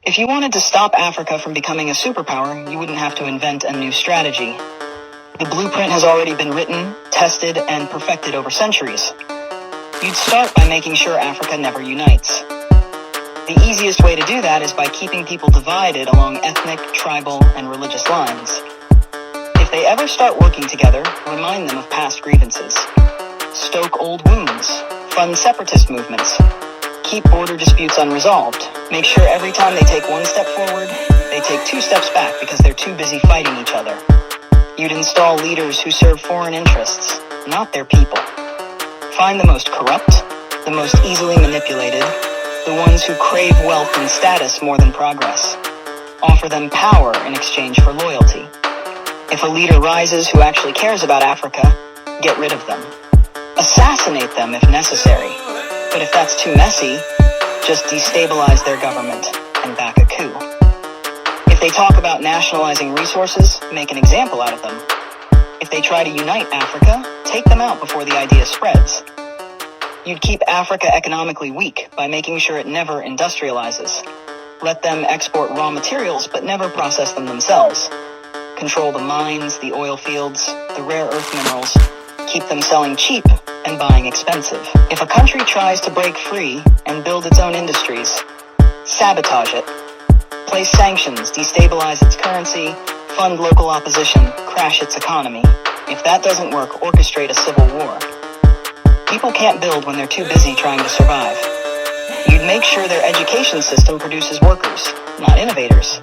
If you wanted to stop Africa from becoming a superpower, you wouldn't have to invent a new strategy. The blueprint has already been written, tested, and perfected over centuries. You'd start by making sure Africa never unites. The easiest way to do that is by keeping people divided along ethnic, tribal, and religious lines. If they ever start working together, remind them of past grievances. Stoke old wounds. Fund separatist movements. Keep border disputes unresolved. Make sure every time they take one step forward, they take 2 steps back because they're too busy fighting each other. You'd install leaders who serve foreign interests, not their people. Find the most corrupt, the most easily manipulated, the ones who crave wealth and status more than progress. Offer them power in exchange for loyalty. If a leader rises who actually cares about Africa, get rid of them. Assassinate them if necessary. But if that's too messy, just destabilize their government and back a coup. If they talk about nationalizing resources, make an example out of them. If they try to unite Africa, take them out before the idea spreads. You'd keep Africa economically weak by making sure it never industrializes. Let them export raw materials but never process them themselves. Control the mines, the oil fields, the rare earth minerals. Keep them selling cheap and buying expensive. If a country tries to break free and build its own industries, sabotage it. Place sanctions, destabilize its currency, fund local opposition, crash its economy. If that doesn't work, orchestrate a civil war. People can't build when they're too busy trying to survive. You'd make sure their education system produces workers, not innovators.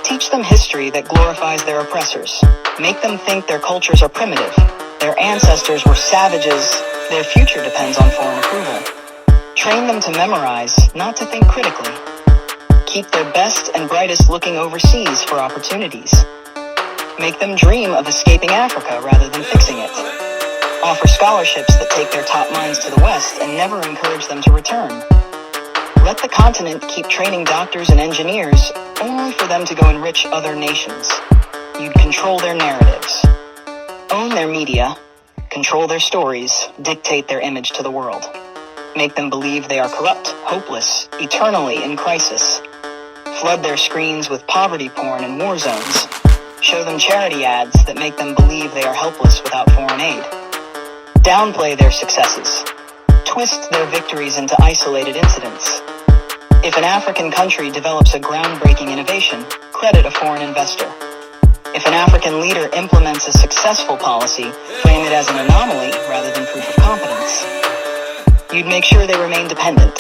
Teach them history that glorifies their oppressors. Make them think their cultures are primitive. Their ancestors were savages. Their future depends on foreign approval. Train them to memorize, not to think critically. Keep their best and brightest looking overseas for opportunities. Make them dream of escaping Africa rather than fixing it. Offer scholarships that take their top minds to the West and never encourage them to return. Let the continent keep training doctors and engineers only for them to go enrich other nations. You'd control their narratives. Own their media, control their stories, dictate their image to the world. Make them believe they are corrupt, hopeless, eternally in crisis. Flood their screens with poverty porn and war zones. Show them charity ads that make them believe they are helpless without foreign aid. Downplay their successes. Twist their victories into isolated incidents. If an African country develops a groundbreaking innovation, credit a foreign investor. If an African leader implements a successful policy, frame it as an anomaly rather than proof of competence. You'd make sure they remain dependent.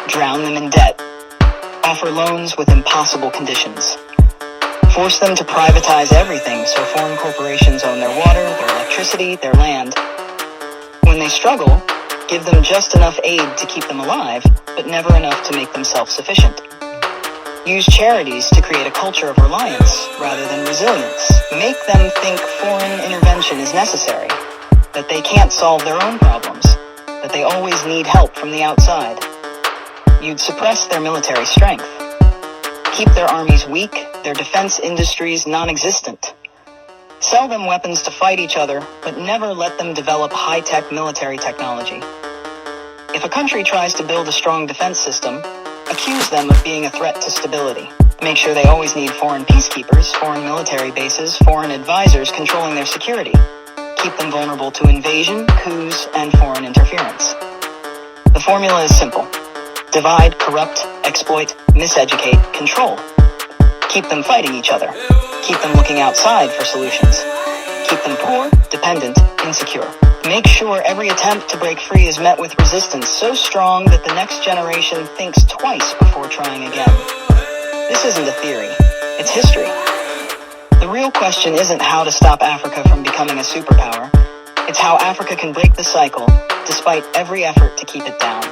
Drown them in debt. Offer loans with impossible conditions. Force them to privatize everything so foreign corporations own their water, their electricity, their land. When they struggle, give them just enough aid to keep them alive, but never enough to make them self-sufficient. Use charities to create a culture of reliance rather than resilience. Make them think foreign intervention is necessary, that they can't solve their own problems, that they always need help from the outside. You'd suppress their military strength. Keep their armies weak, their defense industries non-existent. Sell them weapons to fight each other, but never let them develop high-tech military technology. If a country tries to build a strong defense system, accuse them of being a threat to stability. Make sure they always need foreign peacekeepers, foreign military bases, foreign advisors controlling their security. Keep them vulnerable to invasion, coups, and foreign interference. The formula is simple. Divide, corrupt, exploit, miseducate, control. Keep them fighting each other. Keep them looking outside for solutions. Keep them poor, dependent, insecure. Make sure every attempt to break free is met with resistance so strong that the next generation thinks twice before trying again. This isn't a theory. It's history. The real question isn't how to stop Africa from becoming a superpower. It's how Africa can break the cycle despite every effort to keep it down.